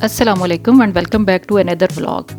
अस्सलामुअलैकुम and welcome back to another vlog.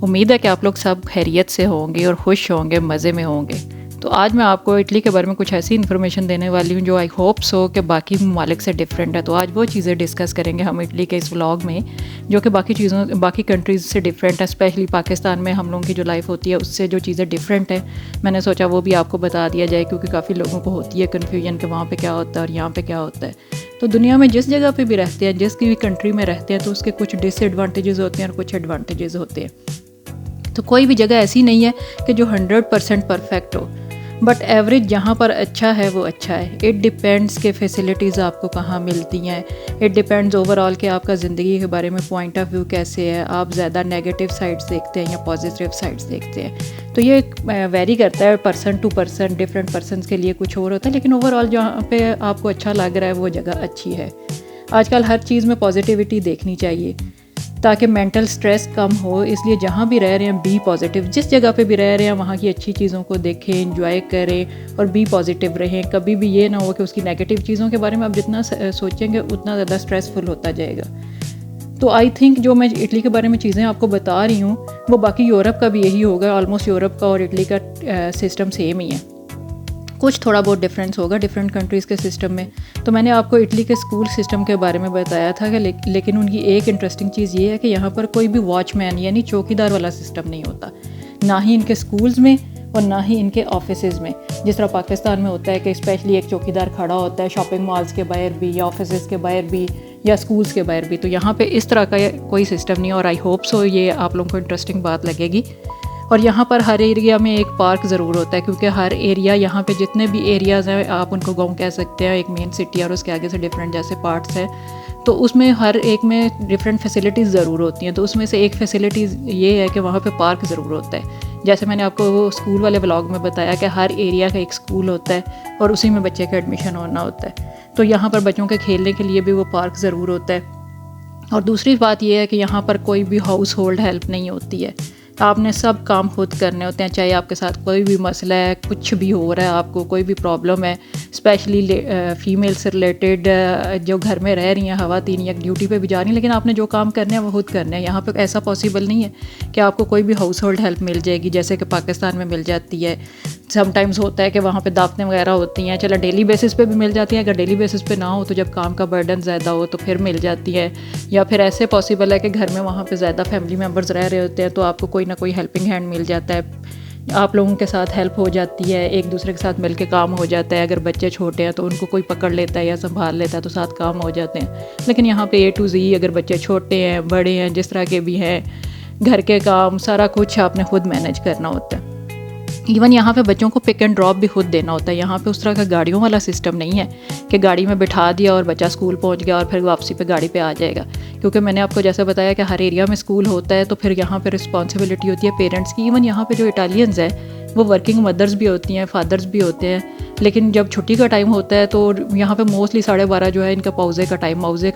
उम्मीद है कि आप लोग सब खैरियत से होंगे और खुश होंगे, मज़े में होंगे। तो आज मैं आपको इटली के बारे में कुछ ऐसी इन्फॉर्मेशन देने वाली हूँ जो आई होप सो कि बाकी ममालिक से डिफरेंट है। तो आज वो चीज़ें डिस्कस करेंगे हम इटली के इस व्लॉग में जो कि बाकी कंट्रीज़ से डिफरेंट है। स्पेशली पाकिस्तान में हम लोगों की जो लाइफ होती है उससे जो चीज़ें डिफरेंट है, मैंने सोचा वो भी आपको बता दिया जाए, क्योंकि काफ़ी लोगों को होती है कन्फ्यूजन कि वहाँ पर क्या होता है और यहाँ पर क्या होता है। तो दुनिया में जिस जगह पे भी रहते हैं, जिस भी कंट्री में रहते हैं, तो उसके कुछ डिसएडवांटेजेस होते हैं और कुछ एडवांटेजेस होते हैं। तो कोई भी जगह ऐसी नहीं है कि जो 100% परफेक्ट हो, बट एवरेज जहाँ पर अच्छा है वो अच्छा है। इट डिपेंड्स के फैसिलिटीज़ आपको कहाँ मिलती हैं, इट डिपेंड्स ओवरऑल कि आपका ज़िंदगी के बारे में पॉइंट ऑफ व्यू कैसे है, आप ज़्यादा नेगेटिव साइड्स देखते हैं या पॉजिटिव साइड्स देखते हैं। तो ये वेरी करता है person to person, different persons के लिए कुछ और होता है, लेकिन ओवरऑल जहाँ पे आपको अच्छा लग रहा है वो जगह अच्छी है। आजकल हर चीज़ में पॉजिटिविटी देखनी चाहिए ताकि मेंटल स्ट्रेस कम हो, इसलिए जहाँ भी रह रहे हैं बी पॉजिटिव। जिस जगह पे भी रह रहे हैं वहाँ की अच्छी चीज़ों को देखें, एंजॉय करें और बी पॉजिटिव रहें। कभी भी ये ना हो कि उसकी नेगेटिव चीज़ों के बारे में आप जितना सोचेंगे उतना ज़्यादा स्ट्रेसफुल होता जाएगा। तो आई थिंक जो मैं इटली के बारे में चीज़ें आपको बता रही हूँ वो बाकी यूरोप का भी यही होगा। ऑलमोस्ट यूरोप का और इटली का सिस्टम सेम ही है, कुछ थोड़ा बहुत डिफरेंस होगा डिफरेंट कंट्रीज़ के सिस्टम में। तो मैंने आपको इटली के स्कूल सिस्टम के बारे में बताया था कि लेकिन उनकी एक इंटरेस्टिंग चीज़ ये है कि यहाँ पर कोई भी वॉचमैन यानी चौकीदार वाला सिस्टम नहीं होता, ना ही इनके स्कूल्स में और ना ही इनके ऑफिसेज़ में। जिस तरह पाकिस्तान में होता है कि स्पेशली एक चौकीदार खड़ा होता है शॉपिंग मॉल्स के बाहर भी या ऑफिसेज़ के बाहर भी या स्कूल्स के बाहर भी। तो यहाँ पे इस तरह का कोई सिस्टम नहीं है और आई होप सो ये आप लोगों को इंटरेस्टिंग बात लगेगी। और यहाँ पर हर एरिया में एक पार्क ज़रूर होता है, क्योंकि हर एरिया यहाँ पे जितने भी एरियाज़ हैं आप उनको गांव कह सकते हैं, एक मेन सिटी और उसके आगे से डिफरेंट जैसे पार्ट्स हैं, तो उसमें हर एक में डिफरेंट फैसिलिटीज़ ज़रूर होती हैं। तो उसमें से एक फैसिलिटीज़ ये है कि वहाँ पे पार्क ज़रूर होता है। जैसे मैंने आपको वो स्कूल वाले व्लॉग में बताया कि हर एरिया का एक स्कूल होता है और उसी में बच्चे का एडमिशन होना होता है। तो यहाँ पर बच्चों के खेलने के लिए भी वो पार्क ज़रूर होता है। और दूसरी बात यह है कि यहाँ पर कोई भी हाउस होल्ड हेल्प नहीं होती है, आपने सब काम खुद करने होते हैं। चाहे आपके साथ कोई भी मसला है, कुछ भी हो रहा है, आपको कोई भी प्रॉब्लम है, स्पेशली फ़ीमेल से रिलेटेड जो घर में रह रही हैं ख़वातीन या ड्यूटी पे भी जा रही हैं, लेकिन आपने जो काम करने हैं वो खुद करने हैं। यहाँ पे ऐसा पॉसिबल नहीं है कि आपको कोई भी हाउस होल्ड हेल्प मिल जाएगी जैसे कि पाकिस्तान में मिल जाती है। समटाइम्स होता है कि वहाँ पे दावतें वगैरह होती हैं, चलो डेली बेसिस पे भी मिल जाती हैं। अगर डेली बेसिस पे ना हो तो जब काम का बर्डन ज़्यादा हो तो फिर मिल जाती है, या फिर ऐसे पॉसिबल है कि घर में वहाँ पे ज़्यादा फैमिली मेम्बर्स रह रहे होते हैं तो आपको कोई ना कोई हेल्पिंग हैंड मिल जाता है, आप लोगों के साथ हेल्प हो जाती है, एक दूसरे के साथ मिल के काम हो जाता है। अगर बच्चे छोटे हैं तो उनको कोई पकड़ लेता है या संभाल लेता है तो साथ काम हो जाते हैं। लेकिन यहाँ पे A to Z अगर बच्चे छोटे हैं, बड़े हैं, जिस तरह के भी हैं, घर के काम सारा कुछ आपने खुद मैनेज करना होता है। इवन यहाँ पे बच्चों को पिक एंड ड्रॉप भी खुद देना होता है। यहाँ पे उस तरह का गाड़ियों वाला सिस्टम नहीं है कि गाड़ी में बिठा दिया और बच्चा स्कूल पहुँच गया और फिर वापसी पे गाड़ी पे आ जाएगा, क्योंकि मैंने आपको जैसे बताया कि हर एरिया में स्कूल होता है। तो फिर यहाँ पे रिस्पॉन्सिबिलिटी होती है पेरेंट्स की। इवन यहाँ पे जो इटालियंस हैं वो वर्किंग मदर्स भी होती हैं, फादर्स भी होते हैं, लेकिन जब छुट्टी का टाइम होता है तो यहाँ पर मोस्टली 12:30 जो है इनका पाउजे का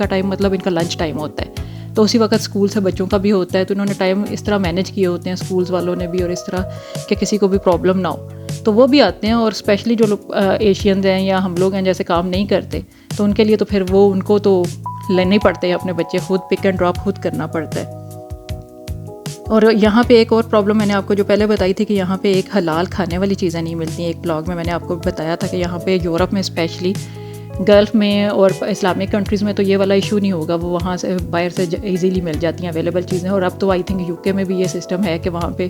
टाइम मतलब इनका लंच टाइम होता है। तो उसी वक्त स्कूल से बच्चों का भी होता है, तो उन्होंने टाइम इस तरह मैनेज किए होते हैं स्कूल्स वालों ने भी, और इस तरह कि किसी को भी प्रॉब्लम ना हो तो वो भी आते हैं। और स्पेशली जो लोग एशियंस हैं या हम लोग हैं जैसे काम नहीं करते, तो उनके लिए तो फिर वो उनको तो लेने पड़ते हैं अपने बच्चे, खुद पिक एंड ड्रॉप खुद करना पड़ता है। और यहाँ पे एक और प्रॉब्लम मैंने आपको जो पहले बताई थी कि यहाँ पे एक हलाल खाने वाली चीज़ें नहीं मिलती। एक ब्लॉग में मैंने आपको बताया था कि यहाँ पे यूरोप में स्पेशली गल्फ़ में और इस्लामिक कंट्रीज़ में तो ये वाला इशू नहीं होगा, वो वहाँ से बाहर से इजीली मिल जाती हैं अवेलेबल चीज़ें। और अब तो आई थिंक यूके में भी ये सिस्टम है कि वहाँ पे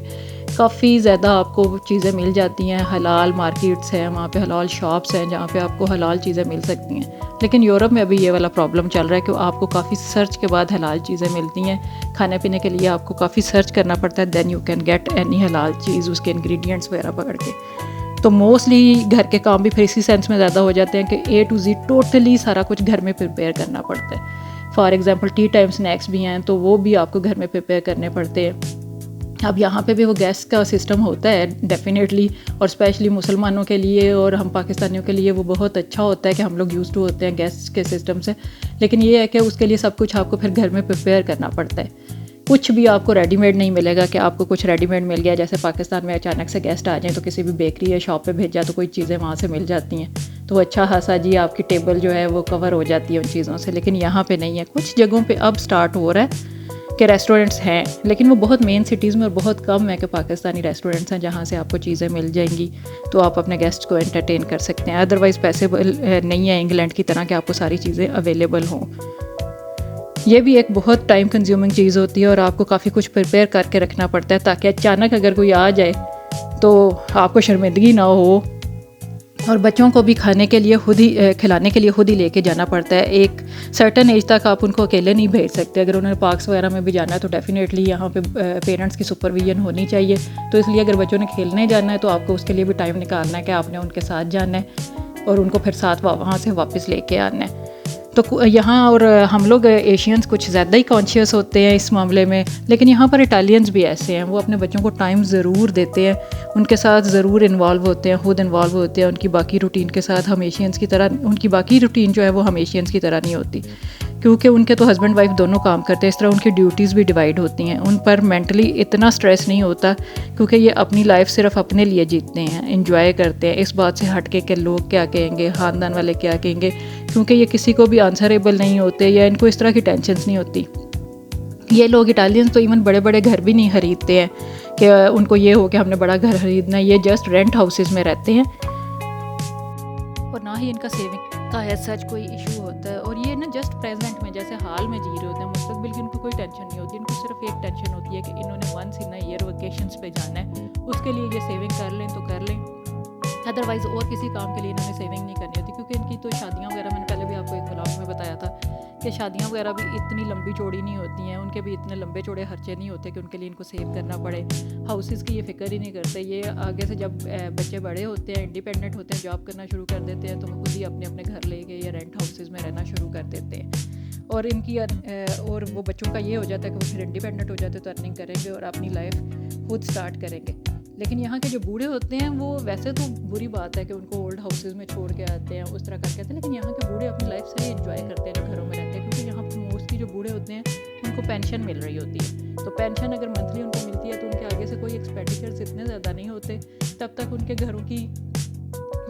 काफ़ी ज़्यादा आपको चीज़ें मिल जाती हैं, हलाल मार्केट्स हैं, वहाँ पे हलाल शॉप्स हैं जहाँ पे आपको हलाल चीज़ें मिल सकती हैं। लेकिन यूरोप में अभी ये वाला प्रॉब्लम चल रहा है कि आपको काफ़ी सर्च के बाद हलाल चीज़ें मिलती हैं। खाने पीने के लिए आपको काफ़ी सर्च करना पड़ता है, then you can get any हलाल चीज़, उसके इंग्रेडिएंट्स वगैरह पकड़ के। तो मोस्टली घर के काम भी फिर इसी सेंस में ज़्यादा हो जाते हैं कि A to Z टोटली सारा कुछ घर में प्रिपेयर करना पड़ता है। For example T time snacks भी हैं तो वो भी आपको घर में प्रिपेयर करने पड़ते हैं। अब यहाँ पे भी वो गैस का सिस्टम होता है डेफिनेटली, और स्पेशली मुसलमानों के लिए और हम पाकिस्तानियों के लिए वो बहुत अच्छा होता है कि हम लोग यूज़ टू होते हैं गैस के सिस्टम से। लेकिन ये है कि उसके लिए सब कुछ आपको फिर घर में प्रिपेयर करना पड़ता है। कुछ भी आपको रेडीमेड नहीं मिलेगा कि आपको कुछ रेडीमेड मिल गया, जैसे पाकिस्तान में अचानक से गेस्ट आ जाएं तो किसी भी बेकरी या शॉप पे भेजा तो कोई चीज़ें वहाँ से मिल जाती हैं। तो अच्छा खासा जी आपकी टेबल जो है वो कवर हो जाती है उन चीज़ों से। लेकिन यहाँ पे नहीं है। कुछ जगहों पे अब स्टार्ट हो रहा है कि रेस्टोरेंट्स हैं, लेकिन वो बहुत मेन सिटीज़ में और बहुत कम है कि पाकिस्तानी रेस्टोरेंट्स हैं जहाँ से आपको चीज़ें मिल जाएंगी तो आप अपने गेस्ट को एंटरटेन कर सकते हैं। अदरवाइज़ पैसे नहीं है इंग्लैंड की तरह कि आपको सारी चीज़ें अवेलेबल हों। ये भी एक बहुत टाइम कंज्यूमिंग चीज़ होती है और आपको काफ़ी कुछ प्रिपेयर करके रखना पड़ता है ताकि अचानक अगर कोई आ जाए तो आपको शर्मिंदगी ना हो। और बच्चों को भी खाने के लिए खुद ही खिलाने के लिए खुद ही लेके जाना पड़ता है। एक सर्टन एज तक आप उनको अकेले नहीं भेज सकते। अगर उन्होंने पार्क्स वगैरह में भी जाना है तो डेफ़िनेटली यहाँ पे पेरेंट्स की सुपरविजन होनी चाहिए। तो इसलिए अगर बच्चों ने खेलने जाना है तो आपको उसके लिए भी टाइम निकालना है कि आपने उनके साथ जाना है और उनको फिर साथ वहाँ से वापस लेके आना है। तो यहाँ और हम लोग एशियंस कुछ ज़्यादा ही कॉन्शियस होते हैं इस मामले में, लेकिन यहाँ पर इटालियंस भी ऐसे हैं। वो अपने बच्चों को टाइम ज़रूर देते हैं, उनके साथ ज़रूर इन्वॉल्व होते हैं, खुद इन्वॉल्व होते हैं उनकी बाकी रूटीन के साथ। हम एशियंस की तरह उनकी बाकी रूटीन जो है वो हम एशियंस की तरह नहीं होती, क्योंकि उनके तो हस्बैंड वाइफ दोनों काम करते हैं। इस तरह उनकी ड्यूटीज़ भी डिवाइड होती हैं। उन पर मेंटली इतना स्ट्रेस नहीं होता क्योंकि ये अपनी लाइफ सिर्फ अपने लिए जीते हैं, इंजॉय करते हैं। इस बात से हट के लोग क्या कहेंगे, ख़ानदान वाले क्या कहेंगे, क्योंकि ये किसी को भी आंसरेबल नहीं होते या इनको इस तरह की टेंशन्स नहीं होती। ये लोग इटालियंस तो इवन बड़े बड़े घर भी नहीं खरीदते हैं कि उनको ये हो कि हमने बड़ा घर खरीदना है। ये जस्ट रेंट हाउसेस में रहते हैं और ना ही इनका सेविंग का है सच कोई इशू होता है। और ये ना जस्ट प्रेजेंट में जैसे हाल में जी रहे होते हैं, मुस्तकबिल की उनको कोई टेंशन नहीं होती। इनको सिर्फ एक टेंशन होती है कि इन्होंने once in a year vacations पे जाना है, उसके लिए ये सेविंग कर लें तो कर लें, अदरवाइज़ और किसी काम के लिए इन्होंने सेविंग नहीं करनी होती। क्योंकि इनकी तो शादियाँ वगैरह, मैंने पहले भी आपको एक ब्लॉग में बताया था कि शादियाँ वगैरह भी इतनी लंबी चौड़ी नहीं होती हैं, उनके भी इतने लंबे चौड़े खर्चे नहीं होते कि उनके लिए इनको सेव करना पड़े। हाउसेस की ये फ़िक्र ही नहीं करते। ये आगे से जब बच्चे बड़े होते हैं, इंडिपेंडेंट होते हैं, जॉब करना शुरू कर देते हैं, तो वो खुद ही अपने अपने घर लेके या रेंट हाउसेस में रहना शुरू कर देते हैं। और इनकी और वो बच्चों का ये हो जाता है कि वो फिर इंडिपेंडेंट हो जाते हैं, तो अर्निंग करेंगे और अपनी लाइफ खुद स्टार्ट करेंगे। लेकिन यहाँ के जो बूढ़े होते हैं वो वैसे तो बुरी बात है कि उनको ओल्ड हाउसेस में छोड़ के आते हैं, उस तरह करके आते हैं, लेकिन यहाँ के बूढ़े अपनी लाइफ सही एंजॉय करते हैं जो घरों में रहते हैं। क्योंकि यहाँ पर मोस्टली जो बूढ़े होते हैं उनको पेंशन मिल रही होती है। तो पेंशन अगर मंथली उनको मिलती है तो उनके आगे से कोई एक्सपेंडिचर्स इतने ज़्यादा नहीं होते। तब तक उनके घरों की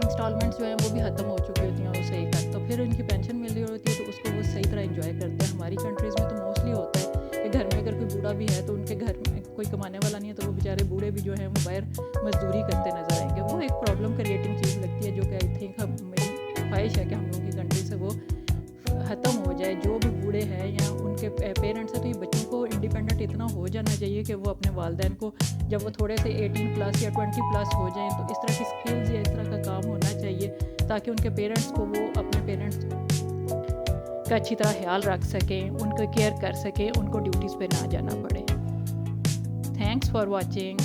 इंस्टॉलमेंट्स जो हैं वो भी ख़त्म हो चुकी होती हैं उस सही तक, तो फिर उनकी पेंशन मिल रही होती है तो उसको वो सही तरह एंजॉय करते हैं। हमारी कंट्रीज़ में तो मोस्टली होता है कि घर में अगर कोई बूढ़ा भी है तो उनके घर में कोई कमाने वाला नहीं है, तो वो बेचारे बूढ़े भी जो हैं वो बाहर मजदूरी करते नजर आएंगे। वो एक प्रॉब्लम क्रिएटिंग चीज़ लगती है जो कि आई थिंक मेरी ख्वाहिश है कि हम लोगों की कंट्री से वो ख़त्म हो जाए। जो भी बूढ़े हैं या उनके पेरेंट्स हैं तो ये बच्चों को इंडिपेंडेंट इतना हो जाना चाहिए कि वो अपने वालिदैन को जब वो थोड़े से 18 प्लस या 20 प्लस हो जाएं तो इस तरह की स्किल्स या इस तरह का काम होना चाहिए ताकि उनके पेरेंट्स को वो अपने पेरेंट्स का अच्छी तरह ख्याल रख सकें, उनको केयर कर सकें, उनको ड्यूटीज़ पे ना जाना पड़े। Thanks for watching.